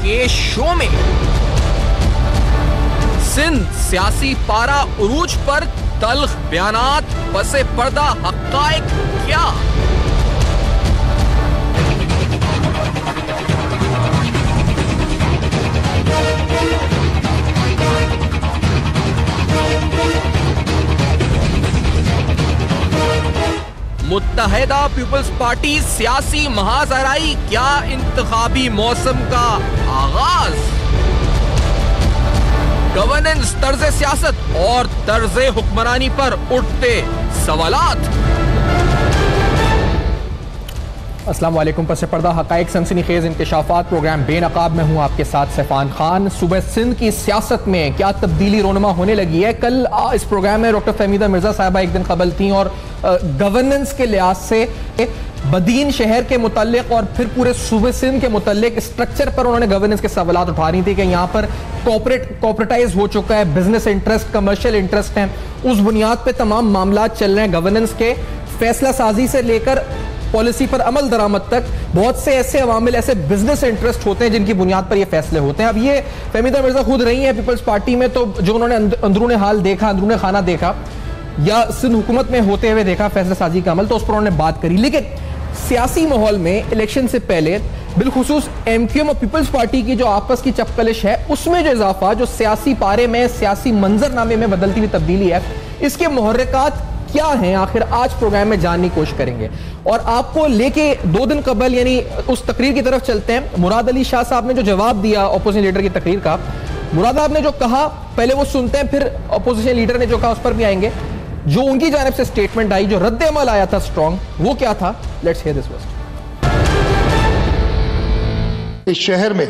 के शो में। सिंध सियासी पारा उरूज पर, तल्ख बयानात, पसे पर्दा हक़ाइक़ क्या? मुत्तहिदा पीपल्स पार्टी सियासी महाजराई, क्या इंतखाबी मौसम का आगाज? गवर्नेंस, तर्ज सियासत और तर्ज हुक्मरानी पर उठते सवालात। अस्सलाम वालेकुम। पसे पर्दा हक़ाइक़ सनसनीखेज़ इंकशाफात प्रोग्राम बेनकाब में हूँ आपके साथ सैफान खान। सुबह सिंध की सियासत में क्या तब्दीली रोनुमा होने लगी है? कल इस प्रोग्राम में डॉक्टर फहमीदा मिर्जा साहिबा एक दिन कबल थी और गवर्नेंस के लिहाज से बदीन शहर के मुताल्लिक और फिर पूरे सूबे सिंध के मुताल्लिक स्ट्रक्चर पर उन्होंने गवर्नेंस के सवालात उठा रही थी कि यहाँ पर कॉर्पोरेटाइज हो चुका है, बिजनेस इंटरेस्ट, कमर्शियल इंटरेस्ट हैं, उस बुनियाद पर तमाम मामला चल रहे हैं। गवर्नेंस के फैसला साजी से लेकर पॉलिसी पर अमल दरामद तक बहुत से ऐसे अवामिल, ऐसे बिजनेस इंटरेस्ट होते हैं जिनकी बुनियाद पर ये फैसले होते हैं। अब ये फहमीदा मिर्जा खुद रही हैं पीपल्स पार्टी में, तो जो उन्होंने अंदरूनी हाल देखा, अंदरूनी खाना देखा या सिंध हुकूमत में होते हुए देखा फैसला साजी का अमल, तो उस पर उन्होंने बात करी। लेकिन सियासी माहौल में इलेक्शन से पहले बिलखुसूस एमक्यूएम और पीपल्स पार्टी की जो आपस की चपकलिश है, उसमें जो इजाफा, जो सियासी पारे में, सियासी मंजरनामे में बदलती हुई तब्दीली है, इसके मुहर्रिकात क्या हैं आखिर आज प्रोग्राम में जानने की कोशिश करेंगे। और आपको लेके 2 दिन कबल यानी उस तकरीर की तरफ चलते हैं। मुराद अली शाह साहब ने जो जवाब दिया अपोजिशन लीडर की तकरीर का, मुराद साहब ने जो कहा पहले वो सुनते हैं, फिर अपोजिशन लीडर ने जो कहा उस पर भी आएंगे। जो उनकी जानिब से स्टेटमेंट आई, जो रद्द अमल आया था स्ट्रॉन्ग, वो क्या था? Let's hear this first. इस शहर में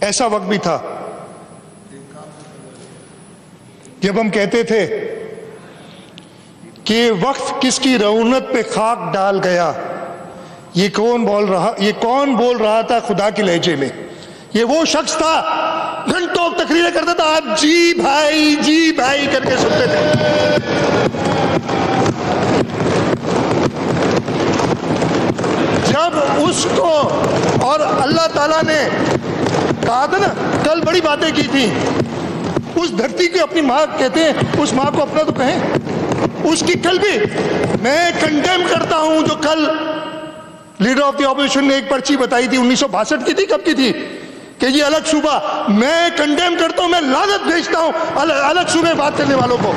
ऐसा वक्त भी था जब हम कहते थे कि वक्त किसकी रऊनत पे खाक डाल गया। ये कौन बोल रहा था खुदा के लहजे में? ये वो शख्स था, घंटों तकरीरें करता था, आप जी भाई करके सुनते थे। जब उसको और अल्लाह ताला ने कहा था ना, कल बड़ी बातें की थी, उस धरती को अपनी माँ कहते हैं, उस माँ को अपना तो कहें, उसकी कल भी मैं कंडेम करता हूं। जो कल लीडर ऑफ द ऑपोजिशन ने एक पर्ची बताई थी, 1962 की थी, कब की थी, कि ये अलग सूबा, मैं कंडेम करता हूं, मैं लानत भेजता हूं अलग सूबे बात करने वालों को।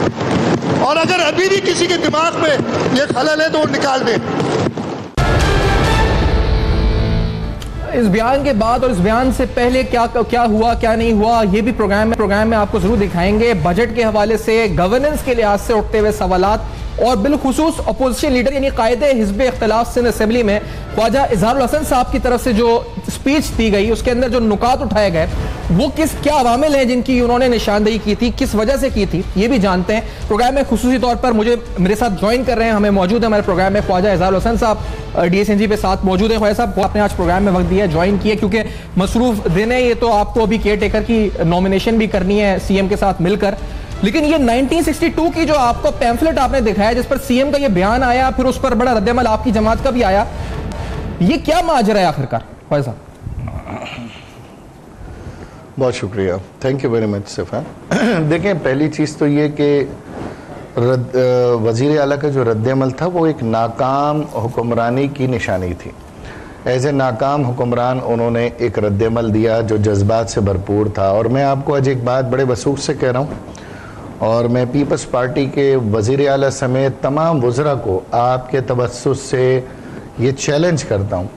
और अगर अभी भी किसी के दिमाग में ये खलल है तो वो निकाल दे। इस बयान के बाद और इस बयान से पहले क्या हुआ, क्या नहीं हुआ, ये भी प्रोग्राम में आपको जरूर दिखाएंगे। बजट के हवाले से, गवर्नेंस के लिहाज से उठते हुए सवालात और बिलखुसूस अपोजिशन लीडर यानी कायदे हिज़्ब इख्तिलाफ सिंध असेंबली में ख्वाजा इजहारुल हसन साहब की तरफ से जो स्पीच दी गई, उसके अंदर जो नुकात उठाए गए, वो क्या अवामिल हैं जिनकी उन्होंने निशानदेही की थी, किस वजह से की थी, ये भी जानते हैं। प्रोग्राम में खुसूसी तौर पर मेरे साथ ज्वाइन कर रहे हैं, हमें मौजूद है हमारे प्रोग्राम में ख्वाजा इजहारुल हसन साहब, DSNG पे साथ मौजूद है। ख्वाजा साहब, आपने आज प्रोग्राम में वक्त दिया, ज्वाइन किया, क्योंकि मसरूफ दिन है ये, तो आपको अभी केयर टेकर की नॉमिनेशन भी करनी है CM के साथ मिलकर। लेकिन ये 1962 की जो आपको पैम्फलेट आपने दिखाया, जिस पर CM का ये बयान आया, फिर उस पर बड़ा रद्द-ए-अमल आपकी जमात का भी आया, ये क्या माजरा है आखिरकार? ख्वाजा साहब, बहुत शुक्रिया, थैंक यू वेरी मच सैफान। देखें, पहली चीज़ तो ये कि वज़ीर आला का जो रद्द-ए-अमल था वो एक नाकाम हुक्मरानी की निशानी थी। एज ए नाकाम हुक्मरान उन्होंने एक रद्द-ए-अमल दिया जो जज्बात से भरपूर था। और मैं आपको आज एक बात बड़े वसूख से कह रहा हूँ, और मैं पीपल्स पार्टी के वज़ीर आला समेत तमाम वज़रा को आपके तवस्सुस से ये चैलेंज करता हूँ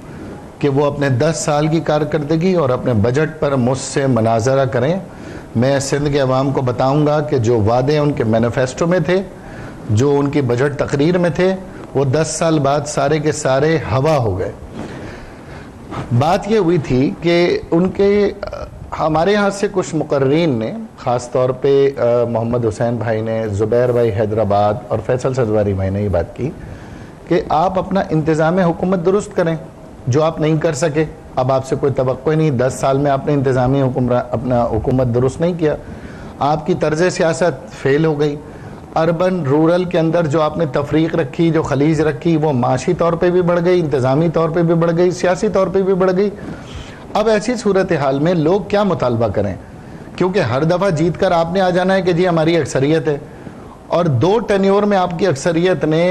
कि वो अपने 10 साल की कारकर्दगी और अपने बजट पर मुझसे मुनाज़रा करें। मैं सिंध के अवाम को बताऊँगा कि जो वादे उनके मैनिफेस्टो में थे, जो उनकी बजट तकरीर में थे, वो 10 साल बाद सारे के सारे हवा हो गए। बात ये हुई थी कि हमारे यहाँ से कुछ मुकर्रीन ने, ख़ास तौर पे मोहम्मद हुसैन भाई ने, ज़ुबैर भाई हैदराबाद और फैसल सजवारी भाई ने ये बात की कि आप अपना इंतज़ाम हुकूमत दुरुस्त करें, जो आप नहीं कर सके। अब आपसे कोई तवक्को ही नहीं, 10 साल में आपने इंतज़ामी अपना हुकूमत दुरुस्त नहीं किया, आपकी तर्ज सियासत फेल हो गई। अर्बन रूरल के अंदर जो आपने तफरीक रखी, जो खलीज रखी, वो माशी तौर पे भी बढ़ गई, इंतज़ामी तौर पे भी बढ़ गई, सियासी तौर पे भी बढ़ गई। अब ऐसी सूरत हाल में लोग क्या मुतालबा करें, क्योंकि हर दफ़ा जीत कर आपने आ जाना है कि जी हमारी अक्सरियत है, और 2 टेन्योर में आपकी अक्सरियत ने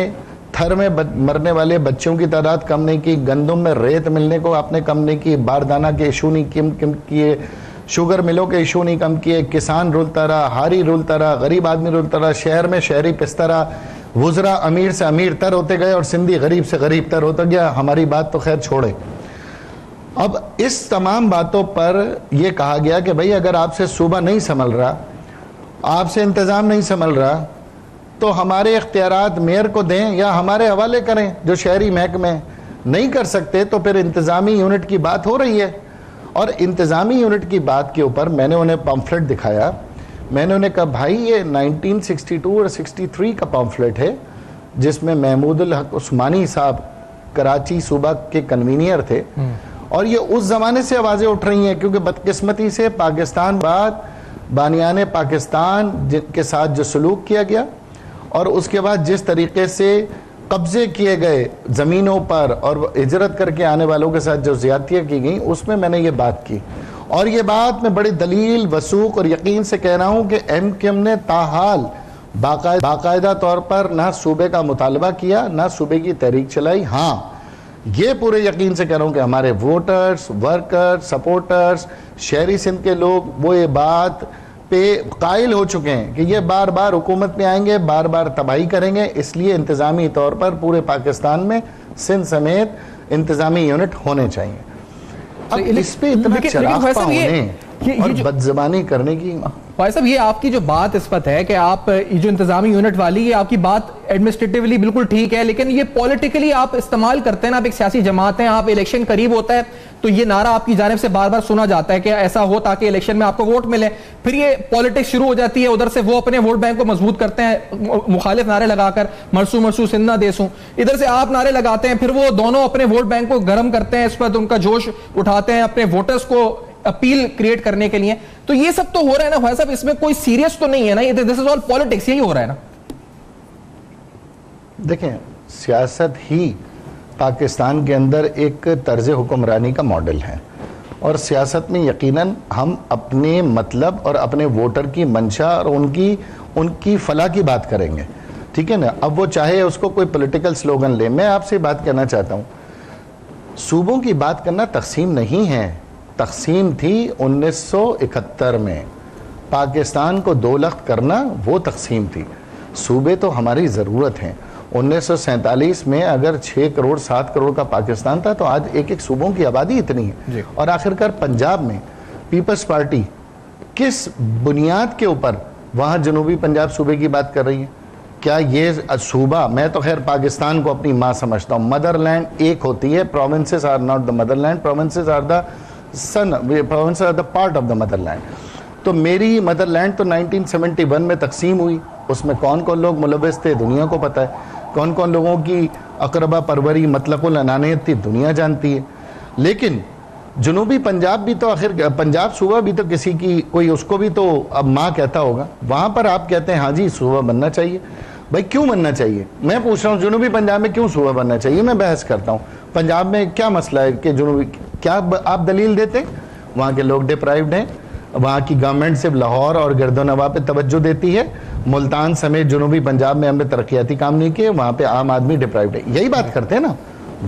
थर में मरने वाले बच्चों की तादाद कम नहीं की, गंदम में रेत मिलने को आपने कम नहीं की, बारदाना के इशू नहीं कम किए, शुगर मिलों के इशू नहीं कम किए, किसान रुलता रहा, हारी रुलता रहा, गरीब आदमी रुलता रहा, शहर में शहरी पिसता रहा, वुज़रा अमीर से अमीर तर होते गए और सिंधी गरीब से गरीब तर होता गया। हमारी बात तो खैर छोड़े। अब इस तमाम बातों पर यह कहा गया कि भाई अगर आपसे सूबा नहीं संभल रहा, आपसे इंतज़ाम नहीं संभल रहा, तो हमारे इख्तियारात मेयर को दें या हमारे हवाले करें जो शहरी महकमे। नहीं कर सकते तो फिर इंतज़ामी यूनिट की बात हो रही है, और इंतज़ामी यूनिट की बात के ऊपर मैंने उन्हें पम्फलेट दिखाया। मैंने उन्हें कहा भाई ये 1962 और 63 का पम्फलेट है, जिसमें महमूदुल हक उस्मानी साहब कराची सूबा के कन्वीनियर थे, और ये उस ज़माने से आवाज़ें उठ रही हैं, क्योंकि बदकिस्मती से पाकिस्तान बाद बानियाने पाकिस्तान के साथ जो सलूक किया गया और उसके बाद जिस तरीके से कब्जे किए गए ज़मीनों पर और हिजरत करके आने वालों के साथ जो ज़्यादतियाँ की गई, उसमें मैंने ये बात की। और ये बात मैं बड़ी दलील, वसूख और यकीन से कह रहा हूँ कि MKM ने ताहाल बाकायदा तौर पर ना सूबे का मुतालबा किया, ना सूबे की तहरीक चलाई। हाँ, ये पूरे यकीन से कह रहा हूँ कि हमारे वोटर्स, वर्कर्स, सपोर्टर्स, शहरी सिंध के लोग वो ये बात पे कायल हो चुके हैं कि ये बार बार हुकूमत में आएंगे, बार बार तबाही करेंगे, इसलिए इंतज़ामी तौर पर पूरे पाकिस्तान में सिंध समेत इंतज़ामी यूनिट होने चाहिए। अब इस पे इतना चराग़ होने और बदज़बानी करने की, भाई साहब ये आपकी जो बात इस पर है कि आप ये जो इंतजामी यूनिट वाली, ये आपकी बात एडमिनिस्ट्रेटिवली बिल्कुल ठीक है, लेकिन ये पॉलिटिकली आप इस्तेमाल करते हैं ना, आप एक सियासी जमात हैं, आप इलेक्शन करीब होता है तो ये नारा आपकी जानिब से बार बार सुना जाता है कि ऐसा हो ताकि इलेक्शन में आपको वोट मिले। फिर ये पॉलिटिक्स शुरू हो जाती है, उधर से वो अपने वोट बैंक को मजबूत करते हैं मुखालिफ नारे लगाकर, मरसू मरसू सिंध ना देसूं, इधर से आप नारे लगाते हैं, फिर वो दोनों अपने वोट बैंक को गर्म करते हैं, इस पर उनका जोश उठाते हैं अपने वोटर्स को अपील क्रिएट करने के लिए। तो ये सब तो हो रहा है ना भाई साहब, इसमें कोई सीरियस तो नहीं है ना, ये दिस इज ऑल पॉलिटिक्स, यही हो रहा है ना। देखें, सियासत ही पाकिस्तान के अंदर एक तर्ज हुक्मरानी का मॉडल है, और सियासत में यकीनन हम अपने मतलब और अपने वोटर की मंशा और उनकी फलाह की बात करेंगे, ठीक है ना। अब वो चाहे उसको कोई पॉलिटिकल स्लोगन ले। मैं आपसे बात करना चाहता हूँ, सूबों की बात करना तकसीम नहीं है। तकसीम थी 1971 में, पाकिस्तान को 2 लख्त करना वो तकसीम थी। सूबे तो हमारी ज़रूरत हैं। 1947 में अगर 6 करोड़ 7 करोड़ का पाकिस्तान था, तो आज एक सूबों की आबादी इतनी है। और आखिरकार पंजाब में पीपल्स पार्टी किस बुनियाद के ऊपर वहाँ जनूबी पंजाब सूबे की बात कर रही है? क्या ये सूबा, मैं तो खैर पाकिस्तान को अपनी माँ समझता हूँ, मदरलैंड एक होती है, provinces are not the motherland, provinces are the provinces are the part of the motherland. तो मेरी मदरलैंड तो 1971 में तकसीम हुई, उसमें कौन कौन लोग मुलव्वस थे दुनिया को पता है, कौन कौन लोगों की अकरबा परवरी मतलकुल अनानियत थी दुनिया जानती है। लेकिन जनूबी पंजाब भी तो आखिर पंजाब सूबा भी तो किसी की कोई उसको भी तो अब माँ कहता होगा, वहाँ पर आप कहते हैं हाँ जी सूबा बनना चाहिए। भाई क्यों बनना चाहिए? मैं पूछ रहा हूँ जनूबी पंजाब में क्यों सूबा बनना चाहिए? मैं बहस करता हूँ पंजाब में क्या मसला है कि जनूबी, क्या आप दलील देते? वहाँ के लोग डिप्राइव्ड हैं, वहाँ की गवर्नमेंट सिर्फ लाहौर और गर्दोनवाब पे तवज्जो देती है, मुल्तान समेत जनूबी पंजाब में हमने तरक्याती काम नहीं किए, वहाँ पे आम आदमी डिप्राइव्ड है। यही बात करते हैं ना,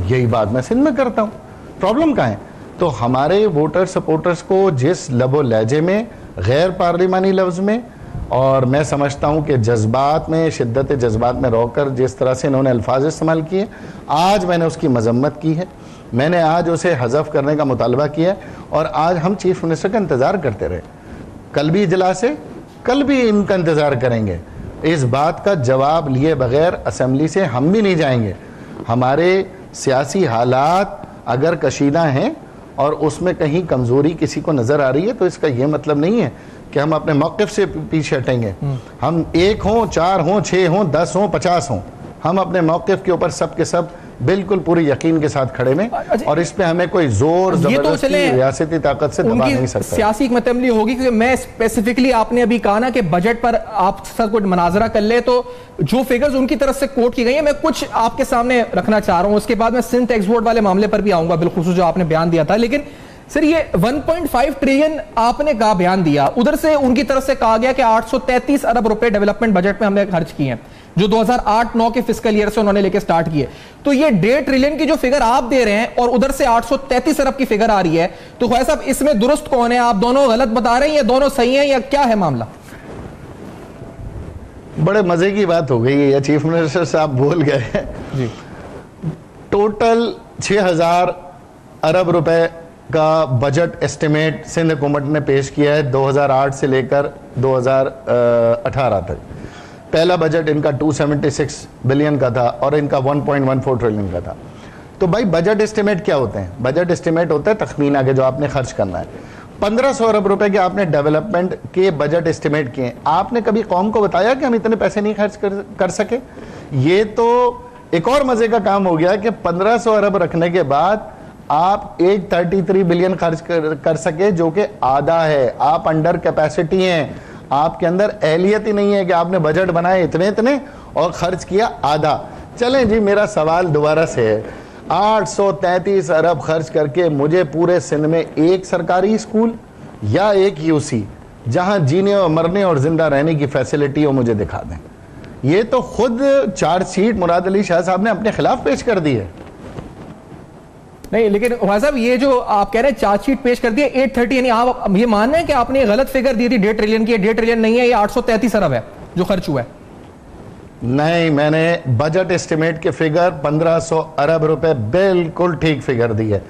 यही बात मैं सिंध में करता हूँ। प्रॉब्लम कहाँ है? तो हमारे वोटर सपोर्टर्स को जिस लबो लहजे में, गैर पार्लिमानी लफ्ज़ में, और मैं समझता हूँ कि जज्बात में, शिद्दत जज्बात में रहकर जिस तरह से इन्होंने अल्फाज इस्तेमाल किए, आज मैंने उसकी मजम्मत की है। मैंने आज उसे हज़फ करने का मुतालबा किया, और आज हम चीफ मिनिस्टर का इंतज़ार करते रहे। कल भी इजलास है, कल भी इनका इंतज़ार करेंगे। इस बात का जवाब लिए बगैर असम्बली से हम भी नहीं जाएंगे। हमारे सियासी हालात अगर कशीदा हैं और उसमें कहीं कमज़ोरी किसी को नज़र आ रही है, तो इसका ये मतलब नहीं है कि हम अपने मौक़िफ़ से पीछे हटेंगे। हम 1 हों, 4 हों, 6 हों, 10 हों, 50 हों, हम अपने मौक़िफ़ के ऊपर सब के सब बिल्कुल पूरे यकीन के साथ खड़े में, और इस पे हमें कोई जोर जबरदस्ती रियासती ताकत से दबा नहीं सकता। सियासी हिकमत-ए-अमली होगी, क्योंकि मैं स्पेसिफिकली, आपने अभी कहा ना कि बजट पर आप सब कुछ मनाजरा कर ले, तो जो फिगर्स उनकी तरफ से कोट की गई है, मैं कुछ आपके सामने रखना चाह रहा हूं। उसके बाद मैं सिंध टैक्स बोर्ड वाले मामले पर भी आऊंगा, बिलखुसूस जो आपने बयान दिया था। लेकिन सर ये 1.5 ट्रिलियन आपने कहा, बयान दिया, उधर से उनकी तरफ से कहा गया कि 833 अरब रुपए डेवलपमेंट बजट में हमने खर्च किए हैं, जो 2008-9 के फिस्कल ईयर से उन्होंने लेके स्टार्ट किए। तो ये 1.5 ट्रिलियन की जो फिगर आप दे रहे हैं और उधर से 833 अरब की फिगर आ रही है, तो ख्वाजा साहब इसमें दुरुस्त कौन है? आप दोनों गलत बता रहे हैं या दोनों सही हैं या क्या है मामला? बड़े मजे की बात हो गई है, चीफ मिनिस्टर साहब बोल गए जी। टोटल 6000 अरब रुपए का बजट एस्टिमेट सिंध हुकूमत ने पेश किया है 2008 से लेकर 2018 तक। पहला बजट इनका 276 बिलियन का था और इनका 1.14 ट्रिलियन का था। तो भाई बजट एस्टिमेट क्या होते हैं? बजट एस्टिमेट होता है तखमीना के, जो आपने खर्च करना है। 1500 अरब रुपए के आपने डेवलपमेंट के बजट एस्टिमेट किए। आपने कभी कौम को बताया कि हम इतने पैसे नहीं खर्च कर सके? ये तो एक और मजे का काम हो गया कि 1500 अरब रखने के बाद आप 833 बिलियन खर्च कर सके, जो कि आधा है। आप अंडर कैपेसिटी हैं, आपके अंदर एहलियत ही नहीं है कि आपने बजट बनाए इतने इतने और खर्च किया आधा। चलें जी, मेरा सवाल दोबारा से है, 833 अरब खर्च करके मुझे पूरे सिंध में एक सरकारी स्कूल या एक यूसी जहां जीने और मरने और जिंदा रहने की फैसिलिटी हो मुझे दिखा दें। ये तो खुद चार्जशीट मुराद अली शाह साहब ने अपने खिलाफ पेश कर दी है। नहीं, लेकिन ख्वाजा साहब ये जो आप कह रहे हैं चार्जशीट पेश कर दिए 830, यानी आप ये मान रहे हैं कि आपने गलत फिगर दी थी 1.5 ट्रिलियन की? 1.5 ट्रिलियन नहीं है, ये 833 अरब है जो खर्च हुआ है। नहीं, मैंने बजट एस्टिमेट के फिगर 1500 अरब रुपए बिल्कुल ठीक फिगर दी है।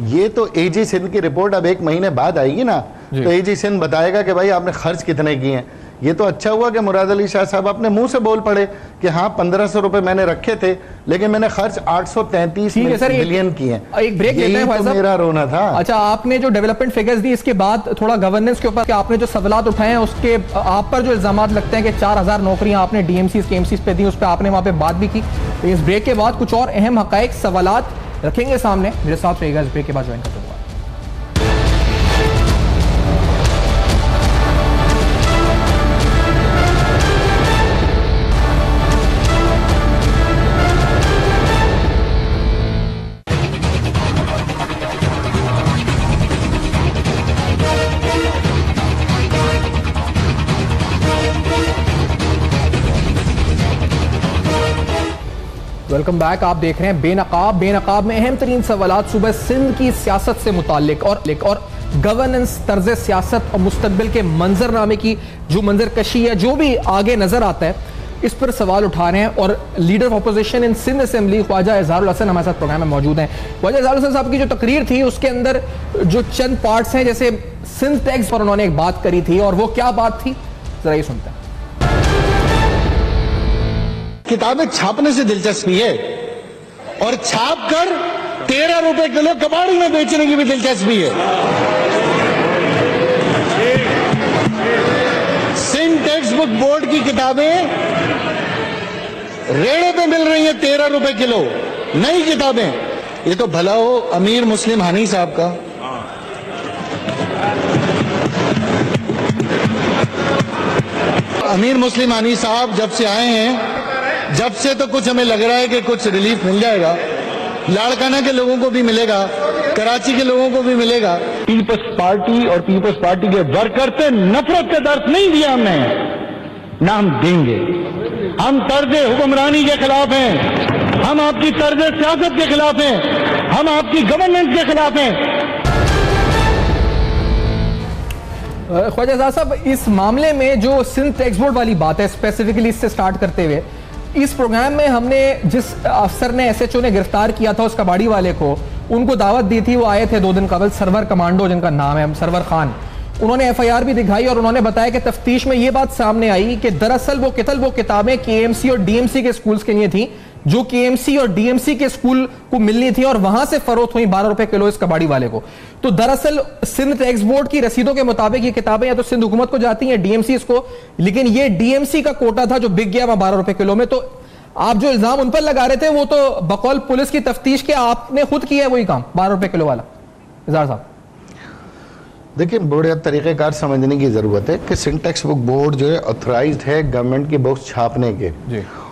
ये तो एजी सिंध की रिपोर्ट अब 1 महीने बाद आएगी ना, तो एजी सिंध बताएगा कि भाई आपने खर्च कितने किए हैं। ये तो अच्छा हुआ कि मुराद अली शाह साहब अपने मुंह से बोल पड़े कि हाँ 1500 रुपए मैंने रखे थे, लेकिन मैंने खर्च 833 बिलियन किए हैं। एक ब्रेक लेते हैं तो मेरा रोना था। अच्छा, आपने जो डेवलपमेंट फिगर्स दी, इसके बाद थोड़ा गवर्नेंस के ऊपर कि आपने जो सवालात उठाए हैं, उसके आप पर जो इल्जाम लगते हैं कि 4000 नौकरियां आपने डीएमसी केएमसी पे दी, उस पर आपने वहां पे बात भी की। तो इस ब्रेक के बाद कुछ और अहम हकाइक सवालात रखेंगे सामने। मेरे साथ रहेगा, इस ब्रेक के बाद ज्वाइन करते हुए। Welcome back. आप देख रहे हैं बेनकाब। बेनकाब में अहम तरीन सवालात सुबह सिंध की सियासत से मुताल्लिक और गवर्नेंस, तर्ज सियासत और मुस्तकबिल के मंजरनामे की जो मंजर कशी है, जो भी आगे नजर आता है, इस पर सवाल उठा रहे हैं। और leader of opposition in Sindh assembly Khwaja Izharul Hasan हमारे साथ प्रोग्राम में मौजूद हैं। ख्वाजा इजहारुल हसन साहब की जो तकरीर थी, उसके अंदर जो चंद पार्ट्स हैं, जैसे सिंध टैक्स पर उन्होंने एक बात करी थी, और वो क्या बात थी, जरा ये सुनते हैं। किताबें छापने से दिलचस्पी है और छाप कर 13 रुपए किलो कबाड़ी में बेचने की भी दिलचस्पी है। सिंध टेक्स्ट बुक बोर्ड की किताबें रेड़े पे मिल रही हैं 13 रुपए किलो, नई किताबें। ये तो भला हो अमीर मुस्लिम हानी साहब का। अमीर मुस्लिम हानी साहब जब से आए हैं, जब से तो कुछ हमें लग रहा है कि कुछ रिलीफ मिल जाएगा। लाड़काना के लोगों को भी मिलेगा, कराची के लोगों को भी मिलेगा। पीपल्स पार्टी और पीपल्स पार्टी के वर्कर पे नफरत का दर्द नहीं दिया हमने, ना हम देंगे। हम तर्ज हुक्मरानी के खिलाफ हैं, हम आपकी तर्ज सियासत के खिलाफ हैं, हम आपकी गवर्नेंस के खिलाफ हैं। ख्वाजा साहब, इस मामले में जो सिंध टैक्स बोर्ड वाली बात है, स्पेसिफिकली इससे स्टार्ट करते हुए, इस प्रोग्राम में हमने जिस अफसर ने एसएचओ ने गिरफ्तार किया था उस कबाड़ी वाले को, उनको दावत दी थी, वो आए थे 2 दिन कबल, सरवर कमांडो जिनका नाम है, सरवर खान। उन्होंने एफआईआर भी दिखाई और उन्होंने बताया कि तफ्तीश में ये बात सामने आई कि दरअसल वो किताबें केएमसी और डीएमसी के स्कूल्स के लिए थी, जो केएमसी और डीएमसी के स्कूल को मिलनी थी, और वहां से फरोख्त हुई 12 रुपए किलो इस कबाड़ी वाले को। तो दरअसल सिंध टैक्स बोर्ड की रसीदों के मुताबिक ये किताबें या तो सिंध हुकूमत को जाती हैं, डीएमसी इसको, लेकिन ये डीएमसी का कोटा था जो बिक गया वहां 12 रुपए किलो में। तो आप जो इल्जाम उन पर लगा रहे थे, वो तो बकौल पुलिस की तफ्तीश के आपने खुद किया है वही काम, 12 रुपए किलो वाला। इजहार साहब, देखिए, बड़े तरीक़ेकार समझने की ज़रूरत है कि सिंध टैक्स बुक बोर्ड जो है ऑथराइज्ड है गवर्नमेंट की बुक्स छापने के,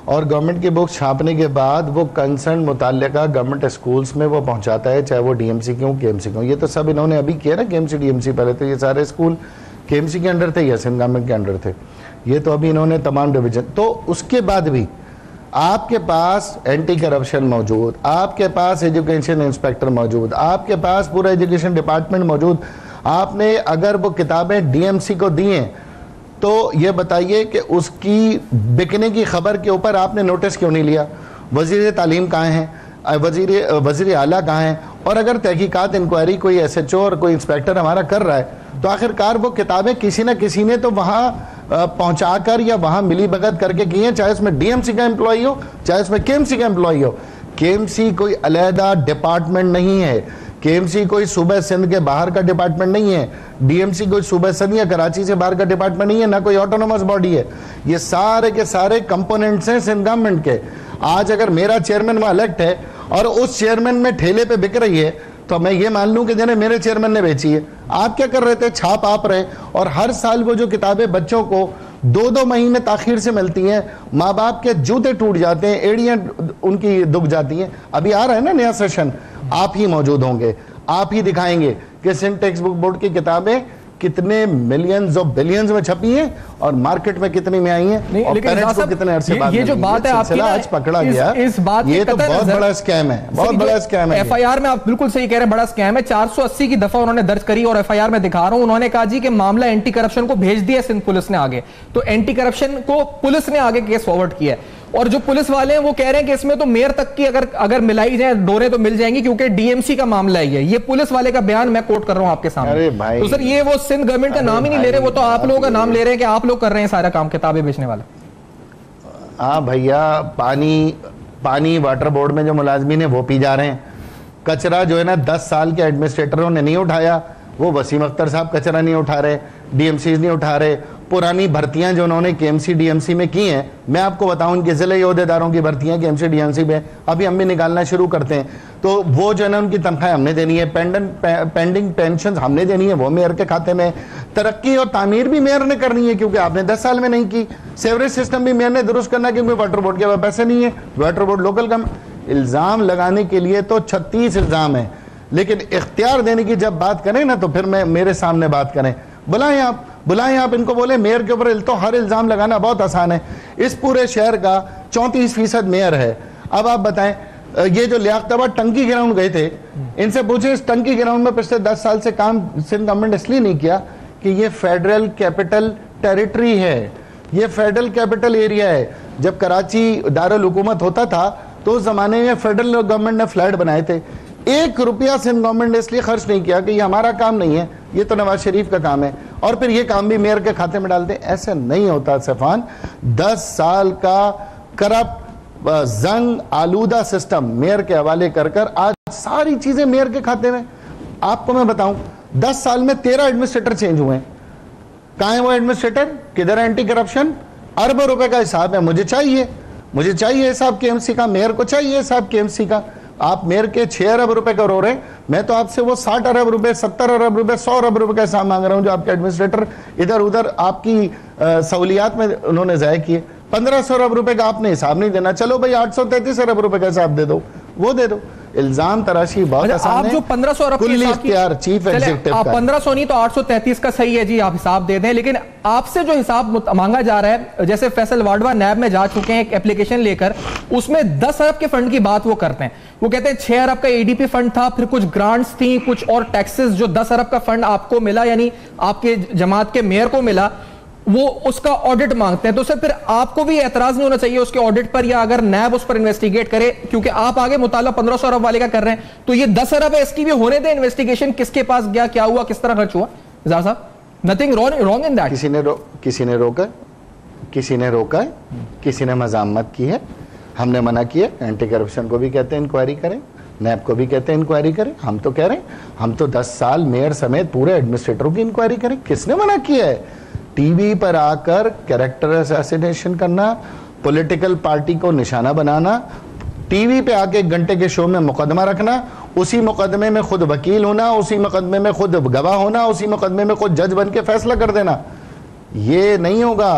और गवर्नमेंट की बुक्स छापने के बाद वो कंसर्न मुताल्लिका गवर्नमेंट स्कूल्स में वो पहुंचाता है, चाहे वो डीएमसी के हों केएमसी के हों। ये तो सब इन्होंने अभी किया ना, केएमसी डीएमसी, पहले तो ये सारे स्कूल केएमसी के अंडर थे या सिंध गवर्नमेंट के अंडर थे, ये तो अभी इन्होंने तमाम डिवीजन। तो उसके बाद भी आपके पास एंटी करप्शन मौजूद, आपके पास एजुकेशन इंस्पेक्टर मौजूद, आपके पास पूरा एजुकेशन डिपार्टमेंट मौजूद, आपने अगर वो किताबें डीएमसी को दी हैं तो ये बताइए कि उसकी बिकने की खबर के ऊपर आपने नोटिस क्यों नहीं लिया? वजीर तालीम कहाँ हैं, वजीर आला कहाँ हैं? और अगर तहकीकात इंक्वायरी कोई एसएचओ और कोई इंस्पेक्टर हमारा कर रहा है तो आखिरकार वो किताबें किसी न किसी ने तो वहाँ पहुँचाकर या वहाँ मिली भगत करके की हैं, चाहे उसमें डीएमसी का एम्प्लॉई हो चाहे उसमें केएमसी का एम्प्लॉई हो। केएमसी कोई अलहदा डिपार्टमेंट नहीं है, केएमसी कोई सूबे सिंध के बाहर का डिपार्टमेंट नहीं है, डीएमसी कोई सूबे सिंध या कराची से बाहर का डिपार्टमेंट नहीं है, ना कोई ऑटोनोमस बॉडी है। ये सारे के सारे कंपोनेंट्स हैं सिंध गवर्नमेंट के। आज अगर मेरा चेयरमैन वहाँ इलेक्ट है और उस चेयरमैन में ठेले पे बिक रही है तो मैं ये मान लूं कि जने मेरे चेयरमैन ने बेची है। आप क्या कर रहे थे? छाप आप रहे, और हर साल वो जो किताबें बच्चों को 2-2 महीने ताखीर से मिलती हैं, माँ बाप के जूते टूट जाते हैं, एड़ियां उनकी दुख जाती हैं। अभी आ रहा है ना नया सेशन, आप ही मौजूद होंगे, आप ही दिखाएंगे कि सिंध टेक्स्ट बुक बोर्ड की किताबें कितने मिलियंस और बिलियंस में छपी हैं और मार्केट में कितनी में आई हैं, और पेरेंट्स को कितने अरसे बाद ये जो बात है आपकी आज पकड़ा गया, इस बात ये तो बहुत बड़ा स्कैम है, बहुत बड़ा स्कैम है। एफआईआर में आप बिल्कुल सही कह रहे हैं, बड़ा स्कैम है। 480 की दफा उन्होंने दर्ज करी और एफआईआर में दिखा रहा हूं, उन्होंने कहा जी कि मामला एंटी करप्शन को भेज दिया सिंध पुलिस ने आगे, तो एंटी करप्शन को पुलिस ने आगे केस फॉरवर्ड किया है। और जो पुलिस वाले हैं वो कह रहे हैं कि इसमें तो मेयर तक की अगर मिलाई जाए डोरे तो मिल जाएंगी, क्योंकि डीएमसी का मामला है ये पुलिस वाले का बयान मैं कोट कर रहा हूं आपके सामने। अरे भाई, तो सर ये वो सिंध गवर्नमेंट का नाम ही नहीं ले रहे, वो तो आप लोगों का नाम ले रहे हैं कि आप लोग कर रहे हैं सारा काम किताबें बेचने वाला। हाँ भैया, पानी वाटर बोर्ड में जो मुलाजमीन है वो पी जा रहे हैं। कचरा जो है ना 10 साल के एडमिनिस्ट्रेटरों ने नहीं उठाया, वो वसीम अख्तर साहब कचरा नहीं उठा रहे, डीएमसी नहीं उठा रहे। पुरानी भर्तियां जो उन्होंने केएमसी डीएमसी में की हैं, मैं आपको बताऊं इनके जिले योदेदारों की भर्तियां केएमसी डीएमसी में अभी हम भी निकालना शुरू करते हैं, तो वो जो है ना उनकी तनख्वाह हमने देनी है, पेंडिंग पेंशन हमने देनी है, वो मेयर के खाते में। तरक्की और तामीर भी मेयर ने करनी है क्योंकि आपने 10 साल में नहीं की। सेवरेज सिस्टम भी मेयर ने दुरुस्त करना क्योंकि वाटर बोर्ड के पास पैसे नहीं है, वाटर बोर्ड लोकल कम। इल्जाम लगाने के लिए तो 36 इल्जाम है, लेकिन इख्तियार देने की जब बात करें ना तो फिर मेरे सामने बात करें। बुलाएं आप इनको, बोले मेयर के ऊपर तो हर इल्जाम लगाना बहुत आसान है। इस पूरे शहर का 34% मेयर है। अब आप बताएं, ये जो लियाकताबाद टंकी ग्राउंड गए थे, इनसे पूछे इस टंकी ग्राउंड में पिछले 10 साल से काम सिंध गवर्नमेंट इसलिए नहीं किया कि ये फेडरल कैपिटल टेरिटरी है, ये फेडरल कैपिटल एरिया है। जब कराची दारुल हुकूमत होता था तो उस जमाने में फेडरल गवर्नमेंट ने फ्लैट बनाए थे। 1 रुपया सिंध गवर्नमेंट ने इसलिए खर्च नहीं किया कि ये हमारा काम नहीं है, ये तो नवाज शरीफ का काम है, और फिर ये काम भी मेयर के खाते में डालते। ऐसे नहीं होता सैफान। 10 साल का करप्ट जंग आलूदा सिस्टम मेयर के हवाले कर आज सारी चीजें मेयर के खाते में। आपको मैं बताऊं, 10 साल में 13 एडमिनिस्ट्रेटर चेंज हुए। कहां है वो एडमिनिस्ट्रेटर? किधर एंटी करप्शन? अरबों रुपए का हिसाब है, मुझे चाहिए हिसाब केएमसी का, मेयर को चाहिए हिसाब केएमसी का। आप मेयर के 6 अरब रुपए का रो रहे हैं, मैं तो आपसे वो 60 अरब रुपए, 70 अरब रुपए, 100 अरब रुपए का हिसाब मांग रहा हूं जो आपके एडमिनिस्ट्रेटर इधर उधर आपकी सहूलियात में उन्होंने ज़ाया किए। 1500 अरब रुपए का आपने हिसाब नहीं देना, चलो भाई 833 अरब रुपए का हिसाब दे दो, वो दे दो। इल्जाम तराशी बहुत आसान है। आप जो 1500 अरब कुल इख्तियार चीफ एग्जीक्यूटिव का, 1500 नहीं तो 833 का सही है जी, आप हिसाब दे दें। लेकिन आपसे जो हिसाब मांगा जा रहा है, जैसे फैसल वाडवा नैब में जा चुके हैं एक एप्लीकेशन लेकर, उसमें 10 अरब के फंड की बात वो करते हैं। वो कहते हैं 6 अरब का एडीपी फंड था, फिर कुछ ग्रांट्स थी, कुछ और टैक्सेस, जो 10 अरब का फंड आपको मिला, यानी आपके जमात के मेयर को मिला, वो उसका ऑडिट मांगते हैं। तो सर फिर आपको भी एतराज नहीं होना चाहिए उसके ऑडिट पर, या अगर नैब उस पर इन्वेस्टिगेट करे, क्योंकि आप आगे मुताला 1500 अरब वाले का कर रहे हैं, तो ये 10 अरब है, इसकी भी होने दें इन्वेस्टिगेशन, किसके पास गया, क्या हुआ, किस तरह खर्च हुआ। ज़ाहिर साहब, नथिंग रॉन्ग इन दैट। किसी ने रोका है, किसी ने मजामत की है, हमने मना किया। एंटी करप्शन को भी कहते हैं इंक्वायरी करें, नैब को भी कहते हैं इंक्वायरी करें। हम तो कह रहे हैं, हम तो 10 साल मेयर समेत पूरे एडमिनिस्ट्रेटरों की इंक्वायरी करें। किसने मना किया है? टीवी पर आकर कैरेक्टर असैसिनेशन करना, पॉलिटिकल पार्टी को निशाना बनाना, टीवी पे आके 1 घंटे के शो में मुकदमा रखना, उसी मुकदमे में खुद वकील होना, उसी मुकदमे में खुद गवाह होना, उसी मुकदमे में खुद जज बन के फैसला कर देना, ये नहीं होगा।